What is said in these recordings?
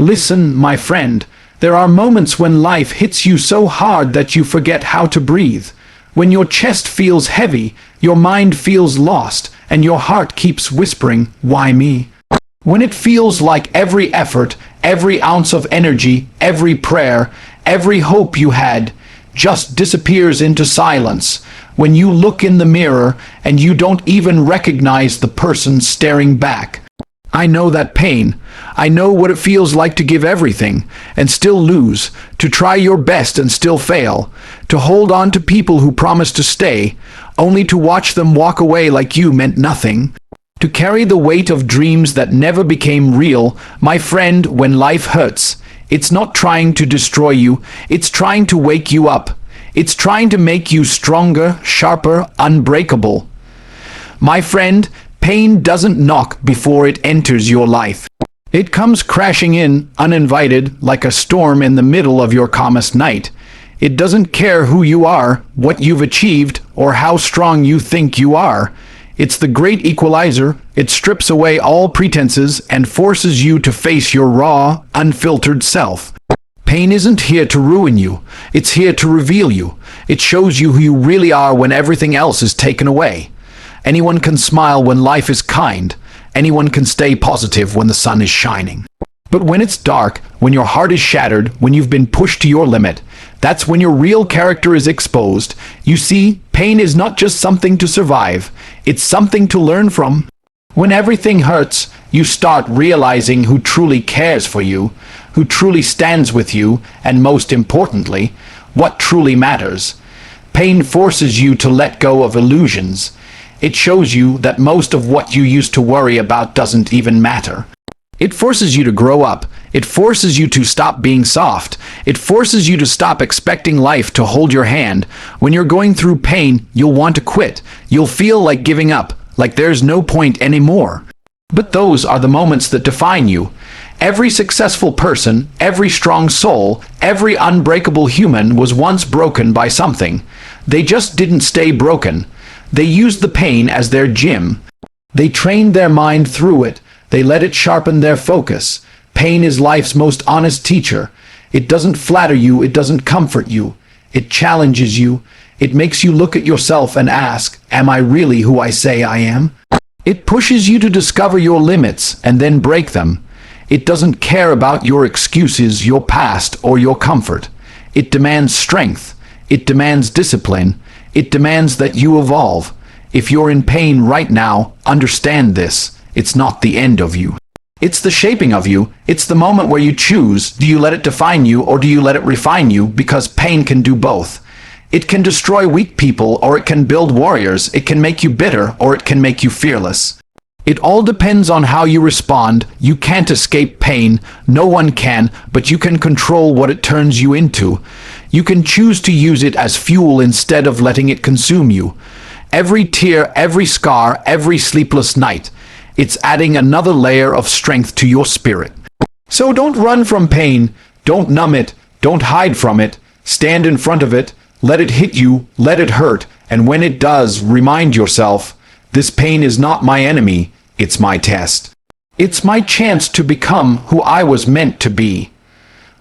Listen, my friend, there are moments when life hits you so hard that you forget how to breathe. When your chest feels heavy, your mind feels lost, and your heart keeps whispering, "Why me?" When it feels like every effort, every ounce of energy, every prayer, every hope you had just disappears into silence. When you look in the mirror and you don't even recognize the person staring back. I know that pain. I know what it feels like to give everything and still lose, to try your best and still fail, to hold on to people who promise to stay, only to watch them walk away like you meant nothing. To carry the weight of dreams that never became real. My friend, when life hurts, it's not trying to destroy you, it's trying to wake you up. It's trying to make you stronger, sharper, unbreakable. My friend, pain doesn't knock before it enters your life. It comes crashing in, uninvited, like a storm in the middle of your calmest night. It doesn't care who you are, what you've achieved, or how strong you think you are. It's the great equalizer. It strips away all pretenses and forces you to face your raw, unfiltered self. Pain isn't here to ruin you. It's here to reveal you. It shows you who you really are when everything else is taken away. Anyone can smile when life is kind. Anyone can stay positive when the sun is shining. But when it's dark, when your heart is shattered, when you've been pushed to your limit, that's when your real character is exposed. You see, pain is not just something to survive. It's something to learn from. When everything hurts, you start realizing who truly cares for you, who truly stands with you, and most importantly, what truly matters. Pain forces you to let go of illusions. It shows you that most of what you used to worry about doesn't even matter. It forces you to grow up. It forces you to stop being soft. It forces you to stop expecting life to hold your hand. When you're going through pain, you'll want to quit. You'll feel like giving up, like there's no point anymore. But those are the moments that define you. Every successful person, every strong soul, every unbreakable human was once broken by something. They just didn't stay broken. They used the pain as their gym. They trained their mind through it. They let it sharpen their focus. Pain is life's most honest teacher. It doesn't flatter you, it doesn't comfort you. It challenges you. It makes you look at yourself and ask, am I really who I say I am? It pushes you to discover your limits and then break them. It doesn't care about your excuses, your past, or your comfort. It demands strength. It demands discipline. It demands that you evolve. If you're in pain right now, understand this. It's not the end of you. It's the shaping of you. It's the moment where you choose. Do you let it define you, or do you let it refine you? Because pain can do both. It can destroy weak people, or it can build warriors. It can make you bitter, or it can make you fearless. It all depends on how you respond. You can't escape pain. No one can, but you can control what it turns you into. You can choose to use it as fuel instead of letting it consume you. Every tear, every scar, every sleepless night, it's adding another layer of strength to your spirit. So don't run from pain. Don't numb it. Don't hide from it. Stand in front of it. Let it hit you. Let it hurt. And when it does, remind yourself, this pain is not my enemy, it's my test. It's my chance to become who I was meant to be.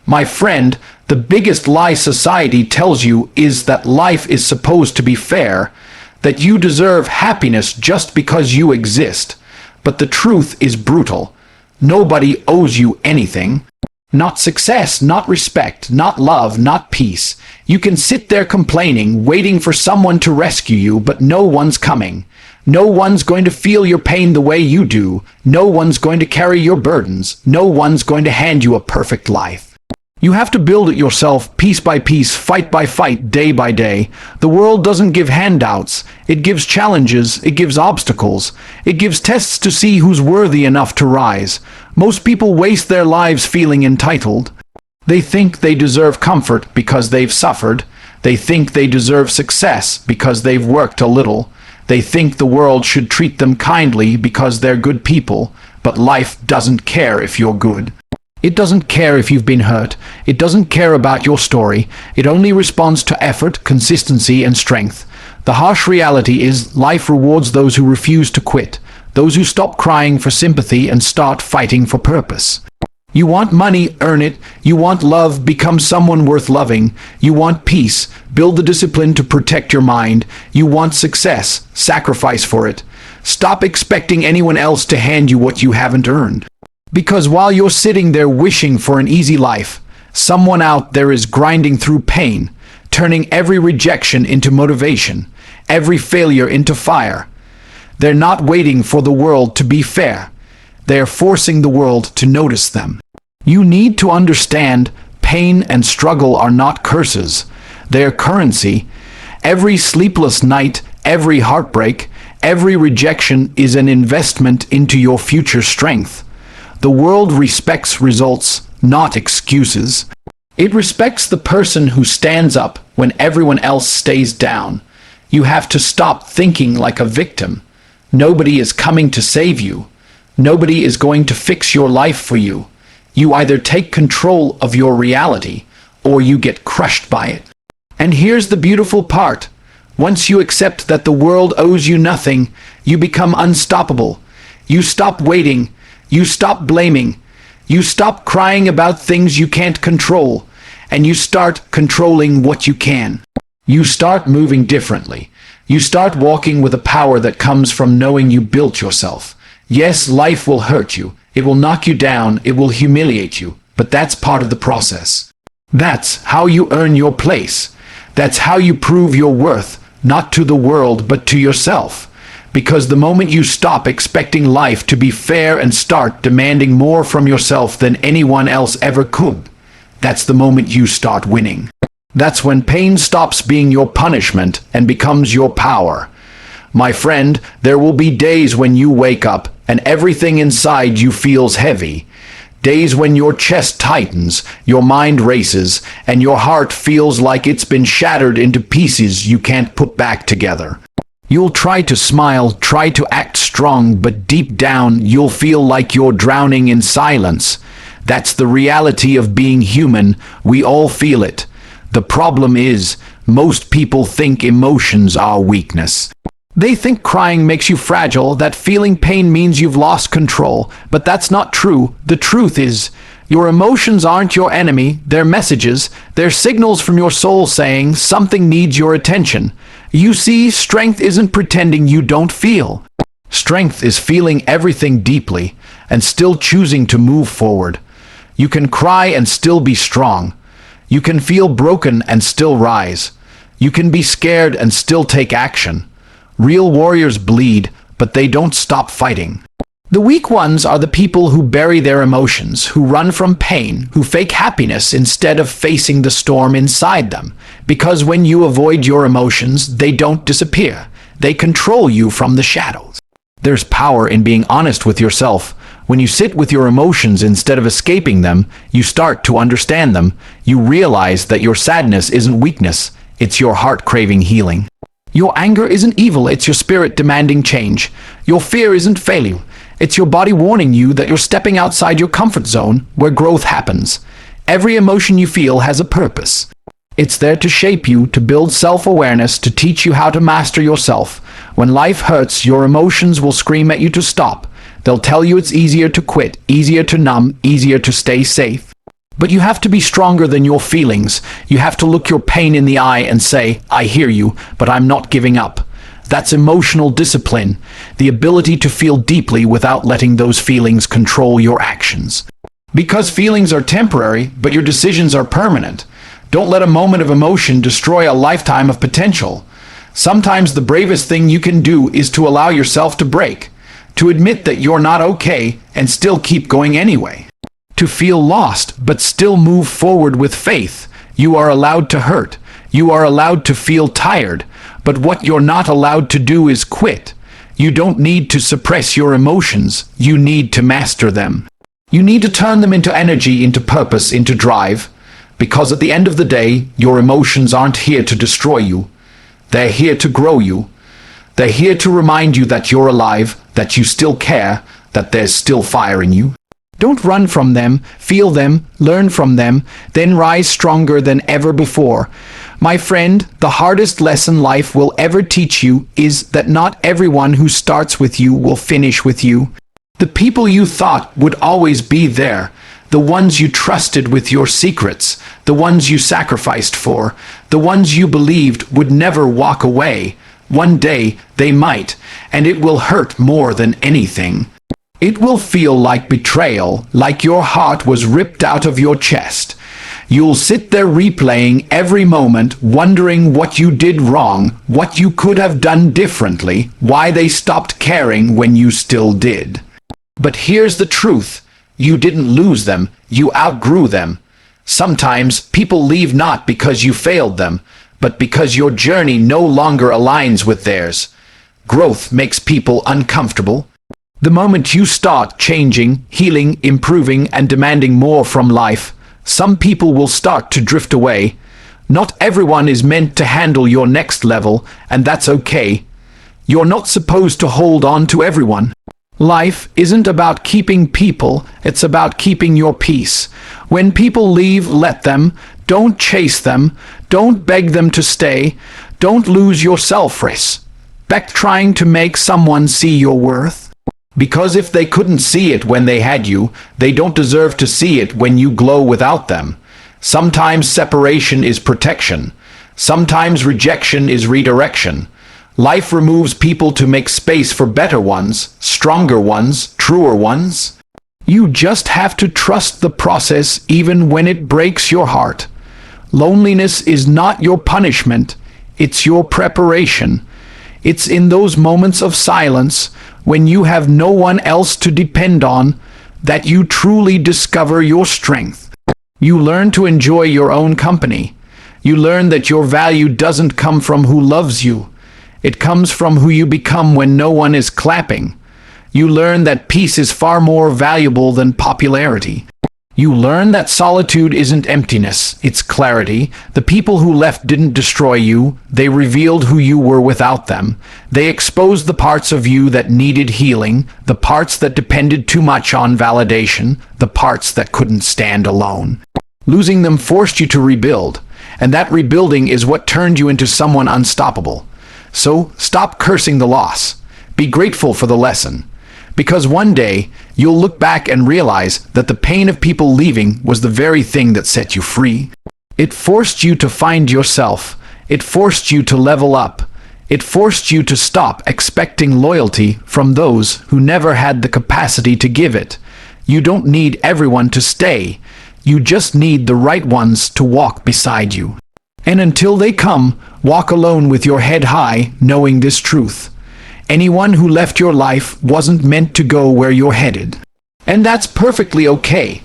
My friend, the biggest lie society tells you is that life is supposed to be fair, that you deserve happiness just because you exist. But the truth is brutal. Nobody owes you anything. Not success, not respect, not love, not peace. You can sit there complaining, waiting for someone to rescue you, but no one's coming. No one's going to feel your pain the way you do. No one's going to carry your burdens. No one's going to hand you a perfect life. You have to build it yourself, piece by piece, fight by fight, day by day. The world doesn't give handouts. It gives challenges. It gives obstacles. It gives tests to see who's worthy enough to rise. Most people waste their lives feeling entitled. They think they deserve comfort because they've suffered. They think they deserve success because they've worked a little. They think the world should treat them kindly because they're good people. But life doesn't care if you're good. It doesn't care if you've been hurt. It doesn't care about your story. It only responds to effort, consistency, and strength. The harsh reality is life rewards those who refuse to quit, those who stop crying for sympathy and start fighting for purpose. You want money, earn it. You want love, become someone worth loving. You want peace, build the discipline to protect your mind. You want success, sacrifice for it. Stop expecting anyone else to hand you what you haven't earned. Because while you're sitting there wishing for an easy life, someone out there is grinding through pain, turning every rejection into motivation, every failure into fire. They're not waiting for the world to be fair. They're forcing the world to notice them. You need to understand pain and struggle are not curses. They're currency. Every sleepless night, every heartbreak, every rejection is an investment into your future strength. The world respects results, not excuses. It respects the person who stands up when everyone else stays down. You have to stop thinking like a victim. Nobody is coming to save you. Nobody is going to fix your life for you. You either take control of your reality or you get crushed by it. And here's the beautiful part. Once you accept that the world owes you nothing, you become unstoppable. You stop waiting. You stop blaming. You stop crying about things you can't control. And you start controlling what you can. You start moving differently. You start walking with a power that comes from knowing you built yourself. Yes, life will hurt you. It will knock you down. It will humiliate you. But that's part of the process. That's how you earn your place. That's how you prove your worth, not to the world, but to yourself. Because the moment you stop expecting life to be fair and start demanding more from yourself than anyone else ever could, that's the moment you start winning. That's when pain stops being your punishment and becomes your power. My friend, there will be days when you wake up and everything inside you feels heavy. Days when your chest tightens, your mind races, and your heart feels like it's been shattered into pieces you can't put back together. You'll try to smile, try to act strong, but deep down you'll feel like you're drowning in silence. That's the reality of being human. We all feel it. The problem is, most people think emotions are weakness. They think crying makes you fragile, that feeling pain means you've lost control. But that's not true. The truth is, your emotions aren't your enemy. They're messages. They're signals from your soul saying something needs your attention. You see, strength isn't pretending you don't feel. Strength is feeling everything deeply and still choosing to move forward. You can cry and still be strong. You can feel broken and still rise. You can be scared and still take action. Real warriors bleed, but they don't stop fighting. The weak ones are the people who bury their emotions, who run from pain, who fake happiness instead of facing the storm inside them. Because when you avoid your emotions, they don't disappear. They control you from the shadows. There's power in being honest with yourself. When you sit with your emotions instead of escaping them, you start to understand them. You realize that your sadness isn't weakness, it's your heart craving healing. Your anger isn't evil, it's your spirit demanding change. Your fear isn't failure, it's your body warning you that you're stepping outside your comfort zone where growth happens. Every emotion you feel has a purpose. It's there to shape you, to build self-awareness, to teach you how to master yourself. When life hurts, your emotions will scream at you to stop. They'll tell you it's easier to quit, easier to numb, easier to stay safe. But you have to be stronger than your feelings. You have to look your pain in the eye and say, I hear you, but I'm not giving up. That's emotional discipline, the ability to feel deeply without letting those feelings control your actions. Because feelings are temporary, but your decisions are permanent. Don't let a moment of emotion destroy a lifetime of potential. Sometimes the bravest thing you can do is to allow yourself to break. To admit that you're not okay and still keep going anyway. To feel lost but still move forward with faith. You are allowed to hurt. You are allowed to feel tired. But what you're not allowed to do is quit. You don't need to suppress your emotions. You need to master them. You need to turn them into energy, into purpose, into drive. Because at the end of the day, your emotions aren't here to destroy you. They're here to grow you. They're here to remind you that you're alive, that you still care, that there's still fire in you. Don't run from them, feel them, learn from them, then rise stronger than ever before. My friend, the hardest lesson life will ever teach you is that not everyone who starts with you will finish with you. The people you thought would always be there, the ones you trusted with your secrets, the ones you sacrificed for, the ones you believed would never walk away. One day they might, and it will hurt more than anything. It will feel like betrayal, like your heart was ripped out of your chest. You'll sit there replaying every moment, wondering what you did wrong, what you could have done differently, why they stopped caring when you still did. But here's the truth. You didn't lose them, you outgrew them. Sometimes people leave not because you failed them, but because your journey no longer aligns with theirs. Growth makes people uncomfortable. The moment you start changing, healing, improving, and demanding more from life, some people will start to drift away. Not everyone is meant to handle your next level, and that's okay. You're not supposed to hold on to everyone. Life isn't about keeping people, it's about keeping your peace. When people leave, let them. Don't chase them. Don't beg them to stay. Don't lose yourself, respect trying to make someone see your worth. Because if they couldn't see it when they had you, they don't deserve to see it when you glow without them. Sometimes separation is protection. Sometimes rejection is redirection. Life removes people to make space for better ones, stronger ones, truer ones. You just have to trust the process even when it breaks your heart. Loneliness is not your punishment, it's your preparation. It's in those moments of silence, when you have no one else to depend on, that you truly discover your strength. You learn to enjoy your own company. You learn that your value doesn't come from who loves you. It comes from who you become when no one is clapping. You learn that peace is far more valuable than popularity. You learn that solitude isn't emptiness, it's clarity. The people who left didn't destroy you, they revealed who you were without them. They exposed the parts of you that needed healing, the parts that depended too much on validation, the parts that couldn't stand alone. Losing them forced you to rebuild, and that rebuilding is what turned you into someone unstoppable. So stop cursing the loss. Be grateful for the lesson. Because one day, you'll look back and realize that the pain of people leaving was the very thing that set you free. It forced you to find yourself. It forced you to level up. It forced you to stop expecting loyalty from those who never had the capacity to give it. You don't need everyone to stay. You just need the right ones to walk beside you. And until they come, walk alone with your head high, knowing this truth. Anyone who left your life wasn't meant to go where you're headed. And that's perfectly okay.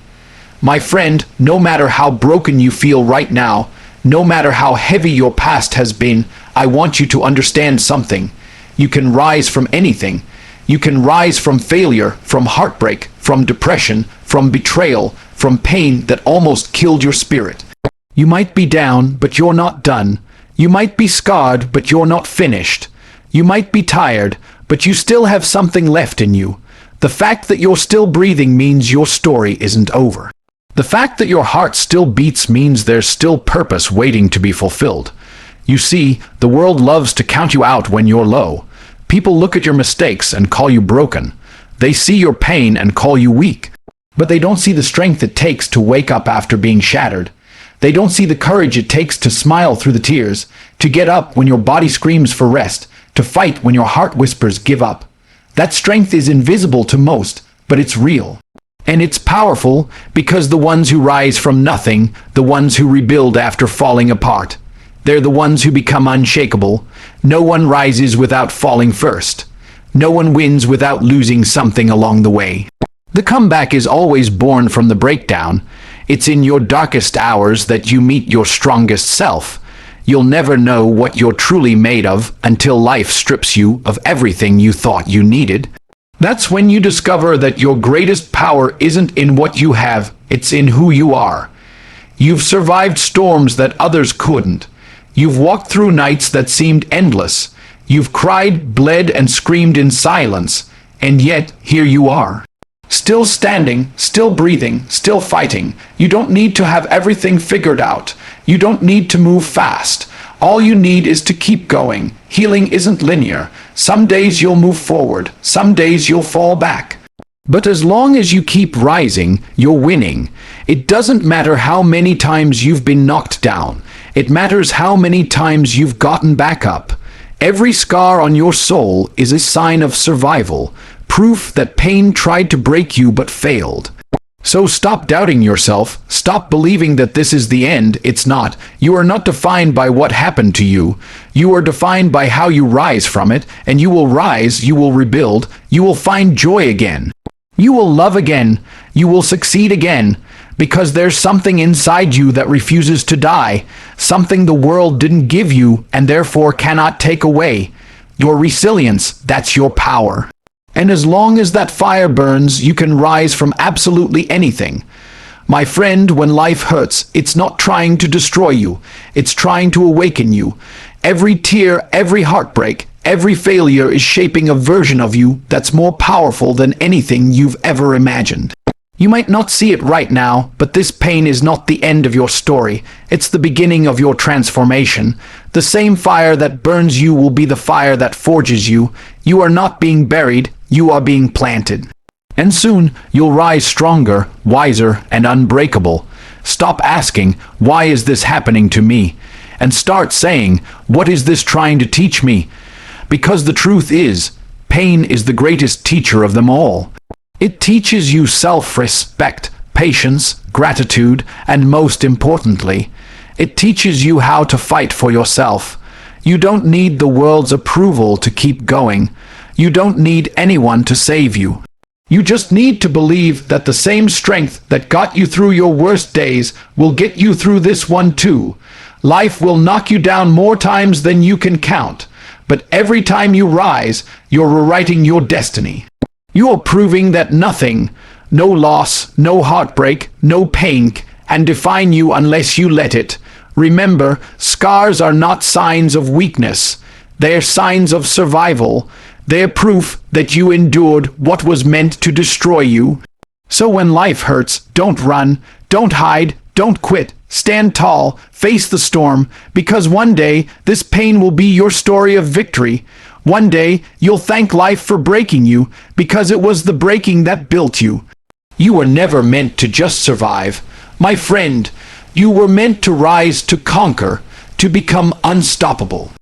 My friend, no matter how broken you feel right now, no matter how heavy your past has been, I want you to understand something. You can rise from anything. You can rise from failure, from heartbreak, from depression, from betrayal, from pain that almost killed your spirit. You might be down, but you're not done. You might be scarred, but you're not finished. You might be tired, but you still have something left in you. The fact that you're still breathing means your story isn't over. The fact that your heart still beats means there's still purpose waiting to be fulfilled. You see, the world loves to count you out when you're low. People look at your mistakes and call you broken. They see your pain and call you weak. But they don't see the strength it takes to wake up after being shattered. They don't see the courage it takes to smile through the tears, to get up when your body screams for rest, to fight when your heart whispers give up. That strength is invisible to most, but it's real. And it's powerful because the ones who rise from nothing, the ones who rebuild after falling apart, they're the ones who become unshakable. No one rises without falling first. No one wins without losing something along the way. The comeback is always born from the breakdown. It's in your darkest hours that you meet your strongest self. You'll never know what you're truly made of until life strips you of everything you thought you needed. That's when you discover that your greatest power isn't in what you have, it's in who you are. You've survived storms that others couldn't. You've walked through nights that seemed endless. You've cried, bled, and screamed in silence, and yet here you are. Still standing, still breathing, still fighting. You don't need to have everything figured out. You don't need to move fast. All you need is to keep going. Healing isn't linear. Some days you'll move forward. Some days you'll fall back. But as long as you keep rising, you're winning. It doesn't matter how many times you've been knocked down. It matters how many times you've gotten back up. Every scar on your soul is a sign of survival, proof that pain tried to break you but failed. So stop doubting yourself, stop believing that this is the end. It's not. You are not defined by what happened to you. You are defined by how you rise from it, and you will rise, you will rebuild, you will find joy again. You will love again, you will succeed again, because there's something inside you that refuses to die, something the world didn't give you and therefore cannot take away. Your resilience, that's your power. And as long as that fire burns, you can rise from absolutely anything. My friend, when life hurts, it's not trying to destroy you. It's trying to awaken you. Every tear, every heartbreak, every failure is shaping a version of you that's more powerful than anything you've ever imagined. You might not see it right now, but this pain is not the end of your story. It's the beginning of your transformation. The same fire that burns you will be the fire that forges you. You are not being buried, you are being planted. And soon, you'll rise stronger, wiser, and unbreakable. Stop asking, why is this happening to me? And start saying, what is this trying to teach me? Because the truth is, pain is the greatest teacher of them all. It teaches you self-respect, patience, gratitude, and most importantly, it teaches you how to fight for yourself. You don't need the world's approval to keep going. You don't need anyone to save you. You just need to believe that the same strength that got you through your worst days will get you through this one too. Life will knock you down more times than you can count, but every time you rise, you're rewriting your destiny. You're proving that nothing, no loss, no heartbreak, no pain can define you unless you let it. Remember, scars are not signs of weakness. They're signs of survival. They're proof that you endured what was meant to destroy you. So when life hurts, don't run, don't hide, don't quit. Stand tall, face the storm, because one day this pain will be your story of victory. One day you'll thank life for breaking you, because it was the breaking that built you. You were never meant to just survive. My friend, you were meant to rise, to conquer, to become unstoppable.